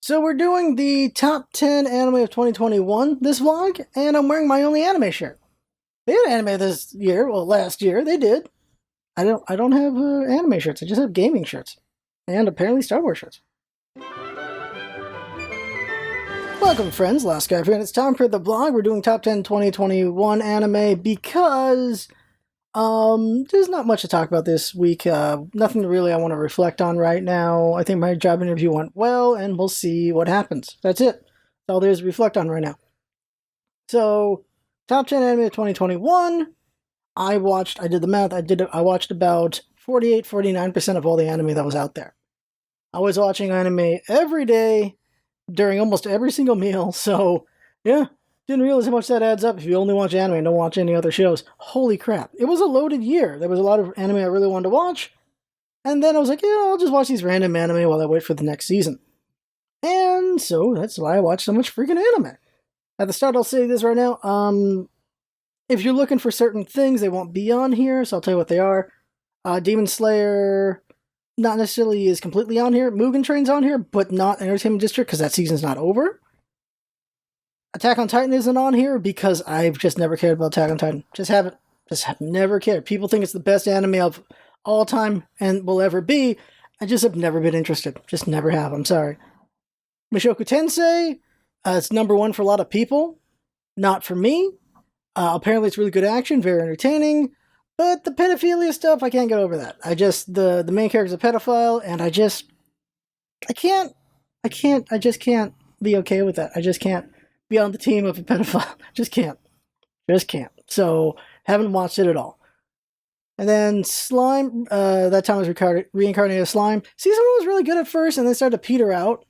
So we're doing the top 10 anime of 2021 this vlog, and I'm wearing my only anime shirt. They had anime this year, well last year, they did. I don't have anime shirts, I just have gaming shirts. And apparently Star Wars shirts. Welcome friends, Last Guy Friend. It's time for the vlog. We're doing top 10 2021 anime because there's not much to talk about this week. Nothing really I want to reflect on right now. I think my job interview went well, and we'll see what happens. That's it. That's all there is to reflect on right now. So, top 10 anime of 2021. I did the math, I watched about 49% of all the anime that was out there. I was watching anime every day during almost every single meal, so yeah. Didn't realize how much that adds up if you only watch anime and don't watch any other shows. Holy crap. It was a loaded year. There was a lot of anime I really wanted to watch. And then I was like, yeah, I'll just watch these random anime while I wait for the next season. And so that's why I watch so much freaking anime. At the start, I'll say this right now. If you're looking for certain things, they won't be on here, so I'll tell you what they are. Demon Slayer, not necessarily is completely on here. Mugen Train's on here, but not Entertainment District because that season's not over. Attack on Titan isn't on here because I've just never cared about Attack on Titan. Just have never cared. People think it's the best anime of all time and will ever be. I just have never been interested. Just never have. I'm sorry. Mushoku Tensei, it's number one for a lot of people. Not for me. Apparently it's really good action, very entertaining. But the pedophilia stuff, I can't get over that. The main character's a pedophile, and I just can't be okay with that. I just can't be on the team of a pedophile. Just can't. So, haven't watched it at all. And then Slime, that time I was reincarnated as Slime. Season 1 was really good at first, and then started to peter out.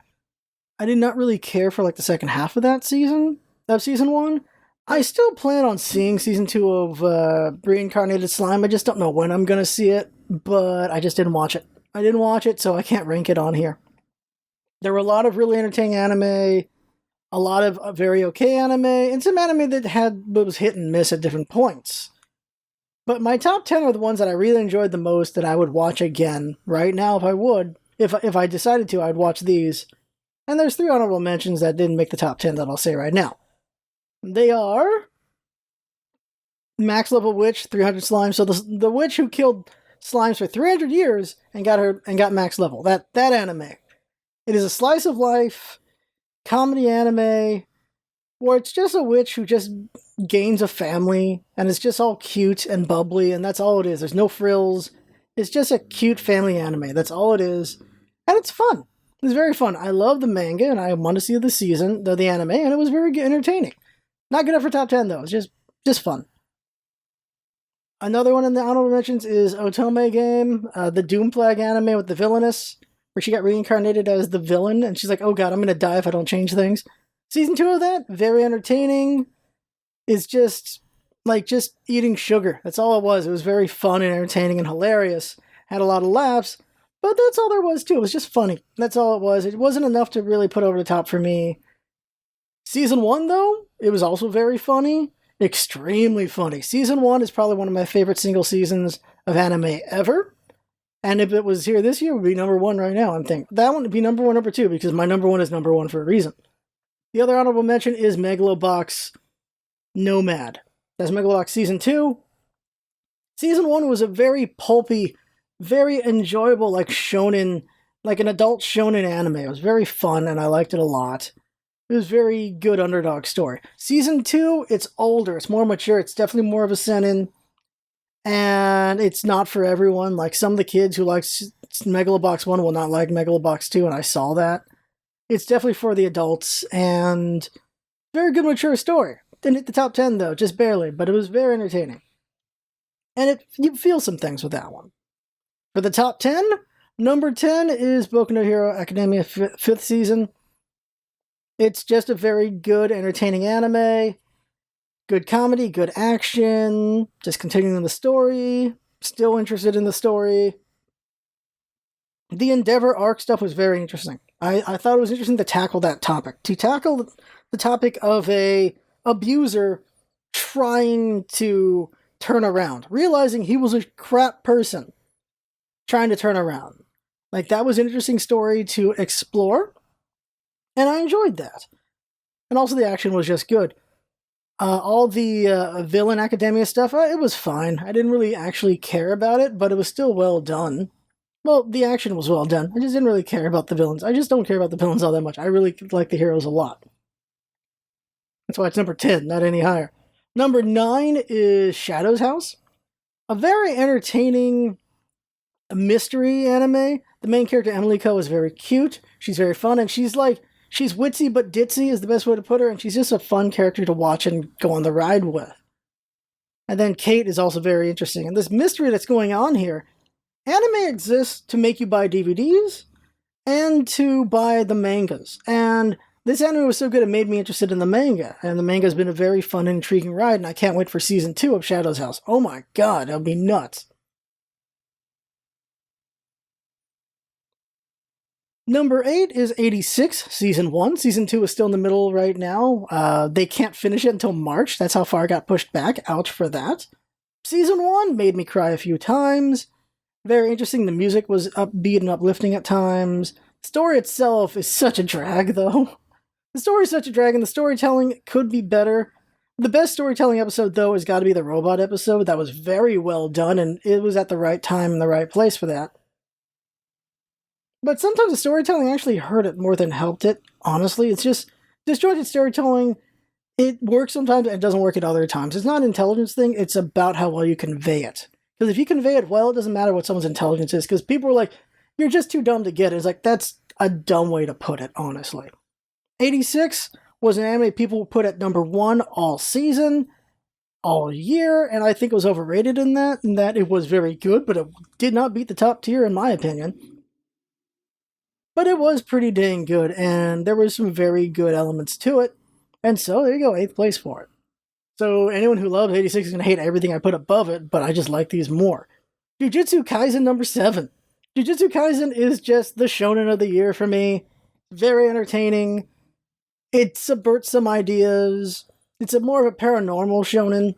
I did not really care for like the second half of season 1. I still plan on seeing season 2 of Reincarnated Slime. I just don't know when I'm going to see it, but I just didn't watch it. I didn't watch it, so I can't rank it on here. There were a lot of really entertaining anime, a lot of very okay anime, and some anime that was hit and miss at different points. But my top 10 are the ones that I really enjoyed the most that I would watch again right now if I decided to, I'd watch these. And there's 3 honorable mentions that didn't make the top 10 that I'll say right now. They are Max Level Witch, 300 Slimes. So the witch who killed slimes for 300 years and got max level. That anime. It is a slice of life comedy anime where it's just a witch who just gains a family and it's just all cute and bubbly, and that's all it is. There's no frills. It's just a cute family anime. That's all it is. And it's fun. It's very fun. I love the manga and I want to see the anime, and it was very entertaining. Not good enough for top 10 though. It's just fun. Another one in the honorable mentions is Otome Game, the Doom Flag anime with the villainess, where she got reincarnated as the villain, and she's like, oh god, I'm gonna die if I don't change things. Season 2 of that, very entertaining. It's just eating sugar. That's all it was. It was very fun and entertaining and hilarious. Had a lot of laughs, but that's all there was to it. It was just funny. That's all it was. It wasn't enough to really put over the top for me. Season 1, though, it was also very funny. Extremely funny. Season 1 is probably one of my favorite single seasons of anime ever. And if it was here this year, it would be number 1 right now, I'm thinking. That one would be number 1, number 2, because my number 1 is number 1 for a reason. The other honorable mention is Megalobox Nomad. That's Megalobox Season 2. Season 1 was a very pulpy, very enjoyable, like an adult shonen anime. It was very fun, and I liked it a lot. It was very good underdog story. Season 2, it's older, it's more mature, it's definitely more of a seinen. And it's not for everyone. Like, some of the kids who like Megalobox 1 will not like Megalobox 2, and I saw that. It's definitely for the adults, and very good mature story. Didn't hit the top 10 though, just barely, but it was very entertaining. And you feel some things with that one. For the top 10, number 10 is Boku no Hero Academia 5th season. It's just a very good, entertaining anime. Good comedy, good action, just continuing the story. Still interested in the story. The Endeavor arc stuff was very interesting. I thought it was interesting to tackle that topic. To tackle the topic of a abuser trying to turn around. Realizing he was a crap person trying to turn around. Like, that was an interesting story to explore. And I enjoyed that. And also the action was just good. All the villain academia stuff, it was fine. I didn't really actually care about it, but it was still well done. Well, the action was well done. I just didn't really care about the villains. I just don't care about the villains all that much. I really like the heroes a lot. That's why it's number 10, not any higher. Number 9 is Shadow's House. A very entertaining mystery anime. The main character, Emily Ko, is very cute. She's very fun, and she's witsy but ditzy is the best way to put her, and she's just a fun character to watch and go on the ride with. And then Kate is also very interesting. And this mystery that's going on here, anime exists to make you buy DVDs and to buy the mangas. And this anime was so good it made me interested in the manga. And the manga's been a very fun and intriguing ride, and I can't wait for season 2 of Shadow's House. Oh my god, that would be nuts. Number 8 is 86, Season 1. Season 2 is still in the middle right now. They can't finish it until March. That's how far it got pushed back. Ouch for that. Season 1 made me cry a few times. Very interesting. The music was upbeat and uplifting at times. The story itself is such a drag, though. The story is such a drag, and the storytelling could be better. The best storytelling episode, though, has got to be the robot episode. That was very well done, and it was at the right time and the right place for that. But sometimes the storytelling actually hurt it more than helped it, honestly. It's just disjointed storytelling. It works sometimes and it doesn't work at other times. It's not an intelligence thing, it's about how well you convey it. Because if you convey it well, it doesn't matter what someone's intelligence is, because people are like, you're just too dumb to get it. It's like, that's a dumb way to put it, honestly. 86 was an anime people put at number 1 all season, all year, and I think it was overrated in that it was very good, but it did not beat the top tier in my opinion. But it was pretty dang good, and there were some very good elements to it. And so, there you go, 8th place for it. So, anyone who loves 86 is going to hate everything I put above it, but I just like these more. Jujutsu Kaisen number 7. Jujutsu Kaisen is just the shonen of the year for me. Very entertaining. It subverts some ideas. It's more of a paranormal shonen.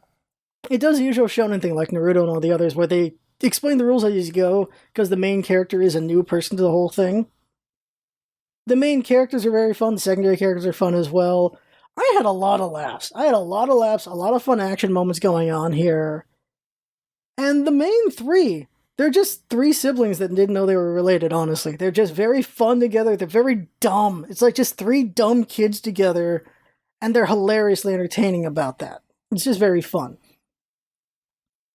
It does the usual shonen thing like Naruto and all the others, where they explain the rules as you go, because the main character is a new person to the whole thing. The main characters are very fun, the secondary characters are fun as well. I had a lot of laughs. A lot of fun action moments going on here. And the main 3, they're just 3 siblings that didn't know they were related, honestly. They're just very fun together, they're very dumb. It's like just 3 dumb kids together, and they're hilariously entertaining about that. It's just very fun.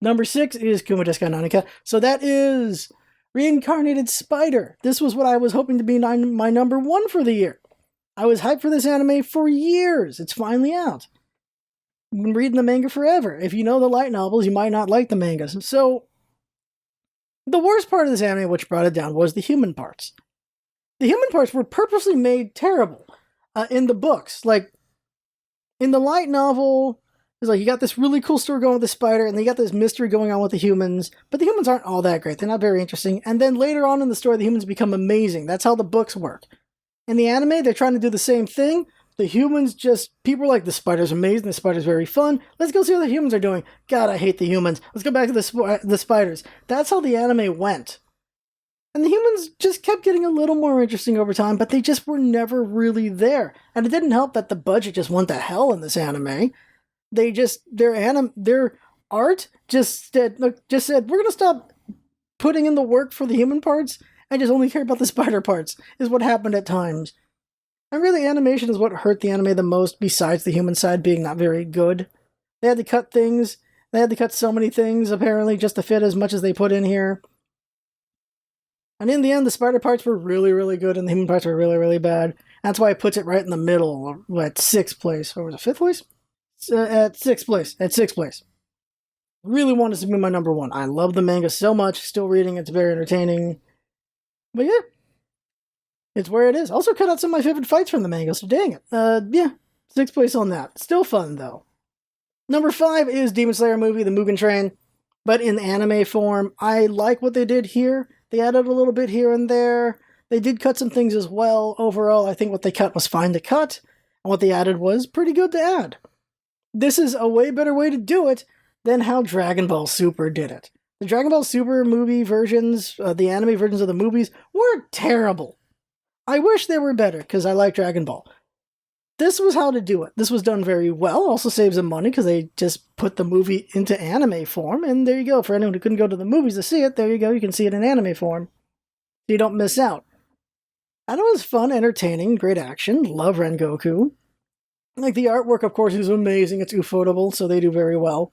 Number 6 is Kuma Desu Ka Nanika. So that is Reincarnated Spider. This was what I was hoping to be my number 1 for the year. I was hyped for this anime for years. It's finally out. I've been reading the manga forever. If you know the light novels, you might not like the mangas. So, the worst part of this anime, which brought it down, was the human parts. The human parts were purposely made terrible in the books. Like, in the light novel, it's like you got this really cool story going with the spider, and then you got this mystery going on with the humans, but the humans aren't all that great. They're not very interesting. And then later on in the story, the humans become amazing. That's how the books work. In the anime, they're trying to do the same thing. The humans people are like, the spider's amazing, the spider's very fun. Let's go see what the humans are doing. God, I hate the humans. Let's go back to the spiders. That's how the anime went. And the humans just kept getting a little more interesting over time, but they just were never really there. And it didn't help that the budget just went to hell in this anime. Their art just said, we're going to stop putting in the work for the human parts and just only care about the spider parts, is what happened at times. And really, animation is what hurt the anime the most, besides the human side being not very good. They had to cut things. They had to cut so many things, apparently, just to fit as much as they put in here. And in the end, the spider parts were really, really good, and the human parts were really, really bad. That's why it puts it right in the middle, at 6th place. Or was it 5th place? At 6th place. At 6th place. Really wanted to be my number 1. I love the manga so much. Still reading, it's very entertaining. But yeah, it's where it is. Also cut out some of my favorite fights from the manga, so dang it. Yeah, 6th place on that. Still fun, though. Number 5 is Demon Slayer movie, The Mugen Train, but in anime form. I like what they did here. They added a little bit here and there. They did cut some things as well. Overall, I think what they cut was fine to cut, and what they added was pretty good to add. This is a way better way to do it than how Dragon Ball Super did it. The Dragon Ball Super movie versions, the anime versions of the movies, were terrible. I wish they were better, because I like Dragon Ball. This was how to do it. This was done very well. Also saves them money, because they just put the movie into anime form, and there you go. For anyone who couldn't go to the movies to see it, there you go. You can see it in anime form. You don't miss out. And it was fun, entertaining, great action. Love Rengoku. Like, the artwork, of course, is amazing. It's ufotable, so they do very well.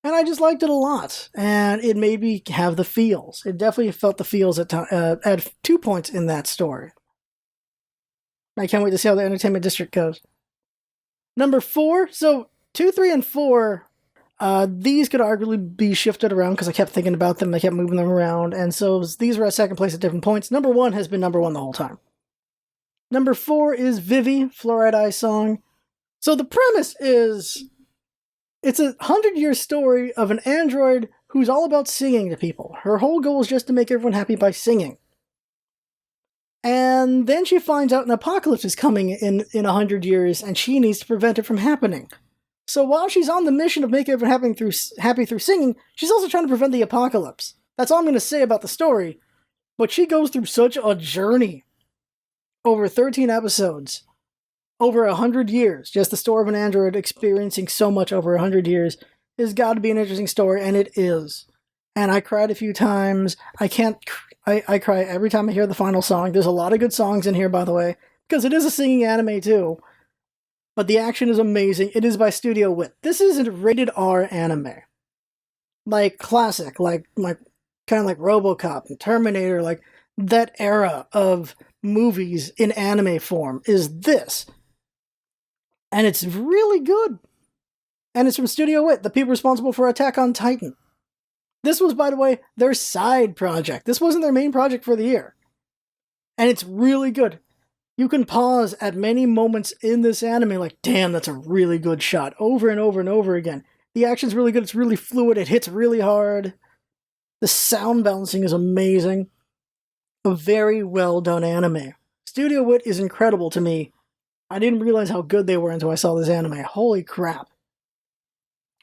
And I just liked it a lot. And it made me have the feels. It definitely felt the feels at 2 points in that story. I can't wait to see how the Entertainment District goes. Number 4. So, 2, 3, and 4, these could arguably be shifted around because I kept thinking about them. I kept moving them around. And so these were at second place at different points. Number 1 has been number 1 the whole time. Number 4 is Vivi, Fluoride Eye Song. So the premise is, it's a 100-year story of an android who's all about singing to people. Her whole goal is just to make everyone happy by singing. And then she finds out an apocalypse is coming in 100 years, and she needs to prevent it from happening. So while she's on the mission of making everyone happy through singing, she's also trying to prevent the apocalypse. That's all I'm going to say about the story. But she goes through such a journey over 13 episodes, over 100 years. Just the story of an android experiencing so much over 100 years has got to be an interesting story, and it is. And I cried a few times. I cry every time I hear the final song. There's a lot of good songs in here, by the way, because it is a singing anime too. But the action is amazing. It is by Studio Wit. This is a rated R anime. Like classic, like kind of like RoboCop and Terminator, like that era of movies in anime form is this. And it's really good. And it's from Studio Wit, the people responsible for Attack on Titan. This was, by the way, their side project. This wasn't their main project for the year. And it's really good. You can pause at many moments in this anime like, damn, that's a really good shot. Over and over and over again. The action's really good. It's really fluid. It hits really hard. The sound balancing is amazing. A very well done anime. Studio Wit is incredible to me. I didn't realize how good they were until I saw this anime. Holy crap.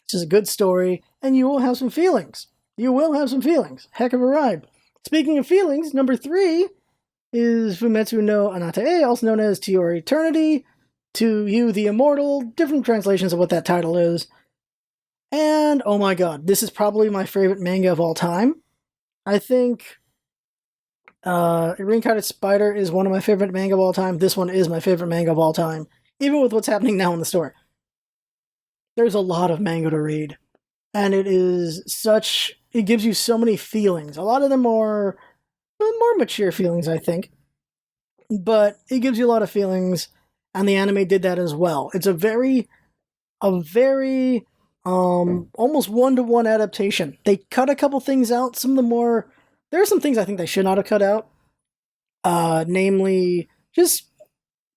It's just a good story, and you will have some feelings. You will have some feelings. Heck of a ride. Speaking of feelings, number 3 is Fumetsu no Anate, also known as To Your Eternity, To You the Immortal, different translations of what that title is. And, oh my god, this is probably my favorite manga of all time. I think Reincarnated Spider is one of my favorite manga of all time. This one is my favorite manga of all time, even with what's happening now in the story. There's a lot of manga to read, and it gives you so many feelings. A lot of them are more mature feelings, I think, but it gives you a lot of feelings, and the anime did that as well. It's a very almost one-to-one adaptation. They cut a couple things out. There are some things I think they should not have cut out. Namely,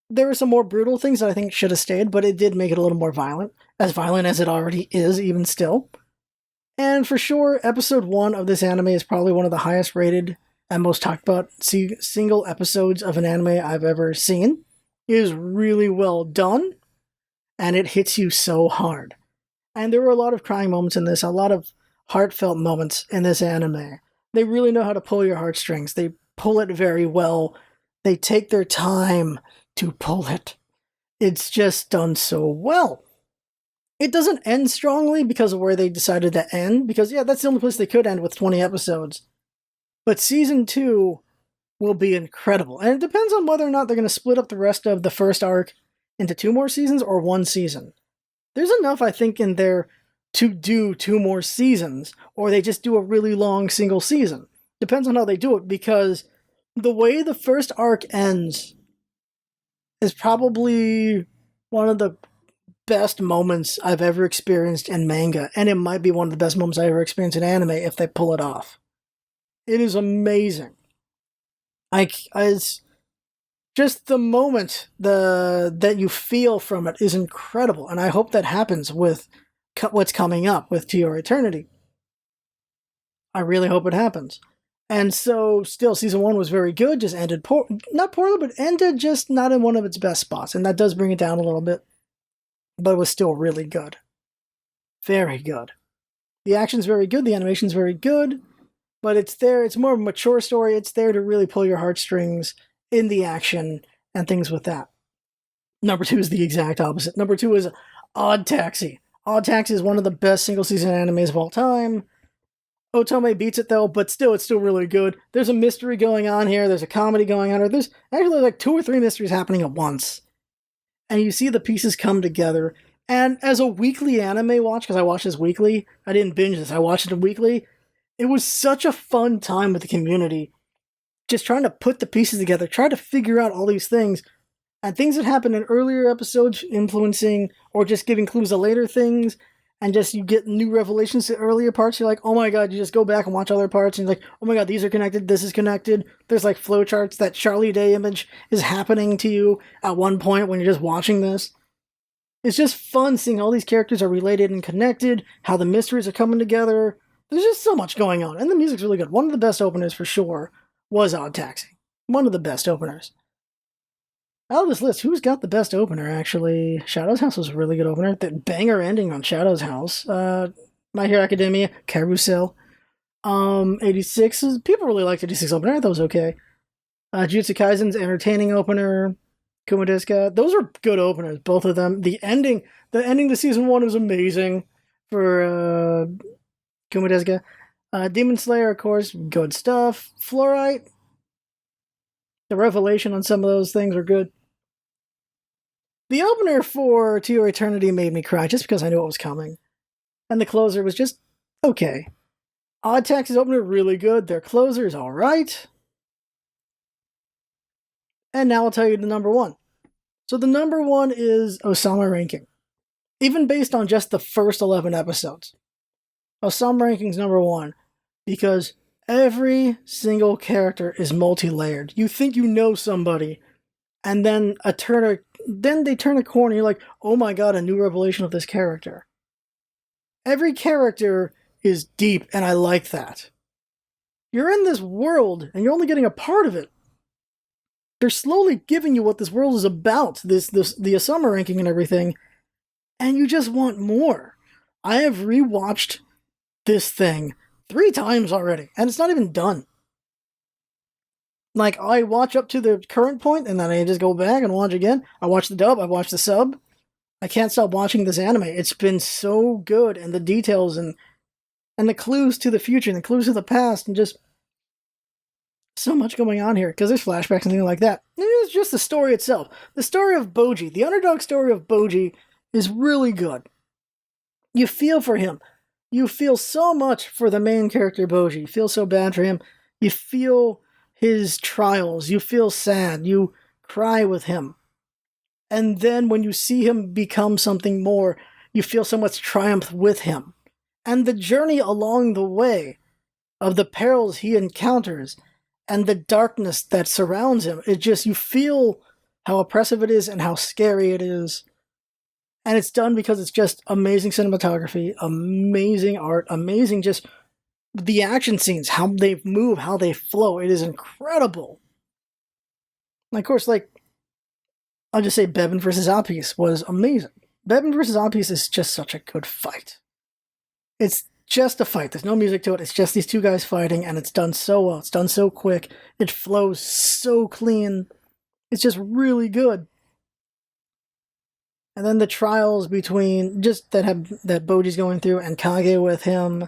there were some more brutal things that I think should have stayed, but it did make it a little more violent as it already is, even still. And for sure, episode 1 of this anime is probably one of the highest rated and most talked about single episodes of an anime I've ever seen. It is really well done, and it hits you so hard. And there were a lot of crying moments in this, a lot of heartfelt moments in this anime. They really know how to pull your heartstrings. They pull it very well. They take their time to pull it. It's just done so well. It doesn't end strongly because of where they decided to end, because yeah, that's the only place they could end with 20 episodes. But season 2 will be incredible. And it depends on whether or not they're going to split up the rest of the first arc into 2 more seasons or 1 season. There's enough, I think, in there to do 2 more seasons, or they just do a really long single season. Depends on how they do it, because the way the first arc ends is probably one of the best moments I've ever experienced in manga, and it might be one of the best moments I ever experienced in anime if they pull it off. It is amazing. It's just the moment that you feel from it is incredible, and I hope that happens with what's coming up with To Your Eternity. I really hope it happens. And so, still, season 1 was very good, just ended not poorly, but ended just not in one of its best spots, and that does bring it down a little bit. But it was still really good. Very good. The action's very good, the animation's very good, but it's more of a mature story. It's there to really pull your heartstrings. in the action and things with that. Number 2 is the exact opposite. Number 2 is Odd Taxi. Odd Taxi is one of the best single season animes of all time. Otome beats it though, but still, it's still really good. There's a mystery going on here. There's a comedy going on here. There's actually like 2 or 3 mysteries happening at once. And you see the pieces come together. And as a weekly anime watch, because I watch this weekly, I didn't binge this, I watched it weekly. It was such a fun time with the community. Just trying to put the pieces together, try to figure out all these things. And things that happen in earlier episodes influencing or just giving clues to later things. And just you get new revelations to earlier parts. You're like, oh my god, you just go back and watch other parts. And you're like, oh my god, these are connected, this is connected. There's like flowcharts. That Charlie Day image is happening to you at one point when you're just watching this. It's just fun seeing all these characters are related and connected, how the mysteries are coming together. There's just so much going on. And the music's really good. One of the best openers for sure was Odd Taxi. One of the best openers. Out of this list, who's got the best opener, actually? Shadow's House was a really good opener. The banger ending on Shadow's House. My Hero Academia, Carousel. 86, people really liked 86 opener. I thought it was okay. Jujutsu Kaisen's entertaining opener. Kumadeska. Those are good openers, both of them. The ending to season 1 was amazing for Kumadeska. Demon Slayer, of course, good stuff. Fluorite. The revelation on some of those things are good. The opener for To Your Eternity made me cry just because I knew it was coming. And the closer was just okay. Odd Taxi's opener really good. Their closer is alright. And now I'll tell you the number 1. So the number 1 is Osama ranking. Even based on just the first 11 episodes. Osama ranking's number 1. Because every single character is multi-layered. You think you know somebody, and then they turn a corner, you're like, oh my god, a new revelation of this character. Every character is deep, and I like that. You're in this world, and you're only getting a part of it. They're slowly giving you what this world is about, the Osama ranking and everything, and you just want more. I have rewatched this thing 3 times already, and it's not even done. Like, I watch up to the current point, and then I just go back and watch again. I watch the dub, I watch the sub. I can't stop watching this anime. It's been so good, and the details, and the clues to the future, and the clues to the past, and just so much going on here, because there's flashbacks and things like that. And it's just the story itself. The story of Boji, the underdog story of Boji, is really good. You feel for him. You feel so much for the main character, Boji. You feel so bad for him. You feel his trials. You feel sad. You cry with him. And then when you see him become something more, you feel so much triumph with him. And the journey along the way of the perils he encounters and the darkness that surrounds him, you feel how oppressive it is and how scary it is. And it's done because it's just amazing cinematography, amazing art, amazing just the action scenes, how they move, how they flow. It is incredible. And of course, I'll just say Bevan versus Apis was amazing. Bevan versus Apis is just such a good fight. It's just a fight. There's no music to it. It's just these 2 guys fighting, and it's done so well. It's done so quick. It flows so clean. It's just really good. And then the trials between that Boji's going through, and Kage with him,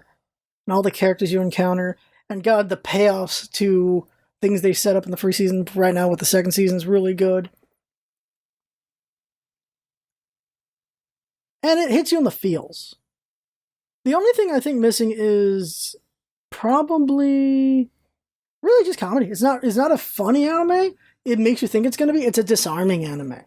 and all the characters you encounter, and god, the payoffs to things they set up in the first season right now with the second season is really good. And it hits you in the feels. The only thing I think missing is probably really just comedy. It's not a funny anime. It makes you think it's going to be. It's a disarming anime.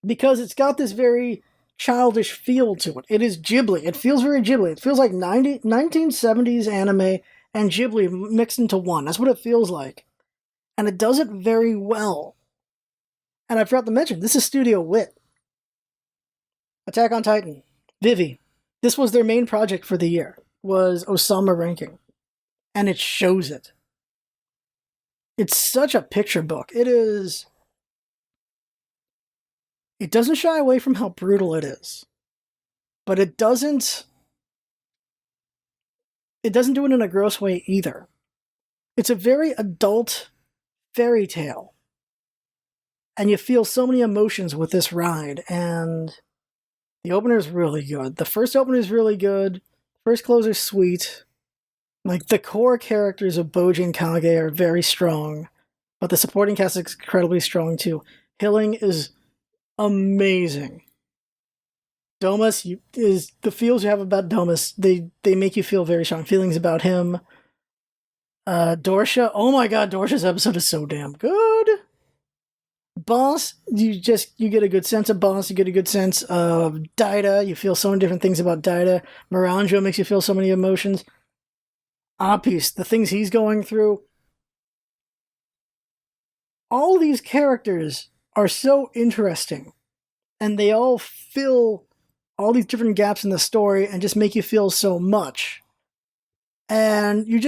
Because it's got this very childish feel to it. It is Ghibli. It feels very Ghibli. It feels like 1970s anime and Ghibli mixed into one. That's what it feels like. And it does it very well. And I forgot to mention, this is Studio Wit. Attack on Titan. Vivi. This was their main project for the year, was Osama ranking. And it shows it. It's such a picture book. It is... It doesn't shy away from how brutal it is. But it doesn't do it in a gross way either. It's a very adult fairy tale. and you feel so many emotions with this ride, and the opener is really good. The first opener is really good. First closer's sweet. Like, the core characters of Boji and Kage are very strong, but the supporting cast is incredibly strong too. Hilling is amazing. Domus is the feels you have about Domus. They make you feel very strong feelings about him. Dorsha, oh my god, Dorsha's episode is so damn good. Boss, you get a good sense of Boss. You get a good sense of Daida. You feel so many different things about Daida. Miranjo makes you feel so many emotions. Apis, the things he's going through. All these characters are so interesting, and they all fill all these different gaps in the story and just make you feel so much. And you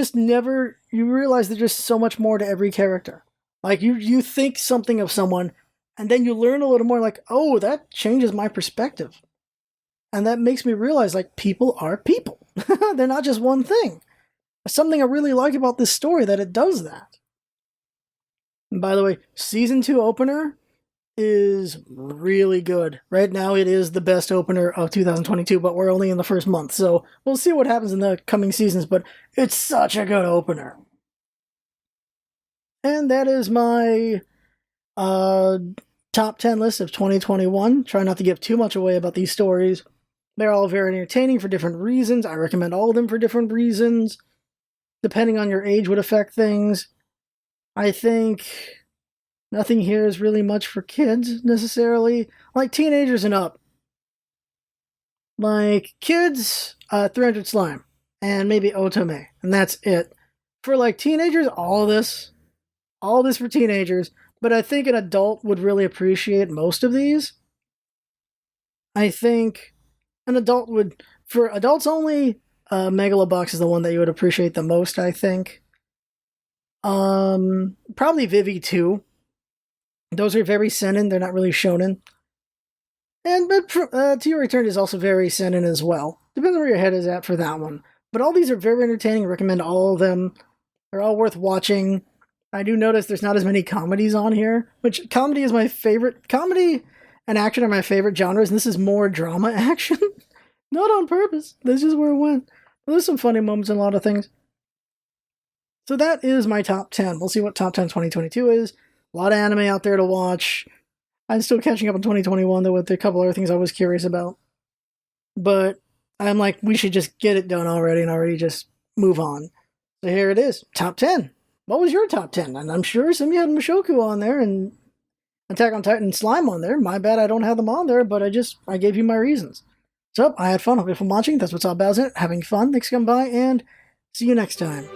realize there's just so much more to every character. Like, you think something of someone, and then you learn a little more, like, oh, that changes my perspective. And that makes me realize, like, people are people. They're not just one thing. There's something I really like about this story, that it does that. And by the way, Season 2 opener is really good. Right now it is the best opener of 2022, but we're only in the first month, so we'll see what happens in the coming seasons, but it's such a good opener. And that is my top 10 list of 2021. Try not to give too much away about these stories. They're all very entertaining for different reasons. I recommend all of them for different reasons. Depending on your age would affect things. I think nothing here is really much for kids, necessarily. Like, teenagers and up. Like, kids, 300 Slime. And maybe Otome. And that's it. For, like, teenagers, all this for teenagers. But I think an adult would really appreciate most of these. I think an adult would... For adults only, Megalobox is the one that you would appreciate the most, I think. Probably Vivi too. Those are very seinen, they're not really shonen. And To Your Return is also very seinen as well. Depends on where your head is at for that one. But all these are very entertaining, I recommend all of them. They're all worth watching. I do notice there's not as many comedies on here, which comedy is my favorite. Comedy and action are my favorite genres, and this is more drama action. Not on purpose, that's just where it went. But there's some funny moments in a lot of things. So that is my top 10. We'll see what top 10 2022 is. A lot of anime out there to watch. I'm still catching up on 2021, though, with a couple other things I was curious about. But I'm like, we should just get it done already and already just move on. So here it is, top 10. What was your top 10? And I'm sure some of you had Mushoku on there and Attack on Titan Slime on there. My bad I don't have them on there, but I gave you my reasons. So, I had fun. Hope you have fun watching. That's what's all about it. Having fun. Thanks for coming by, and see you next time.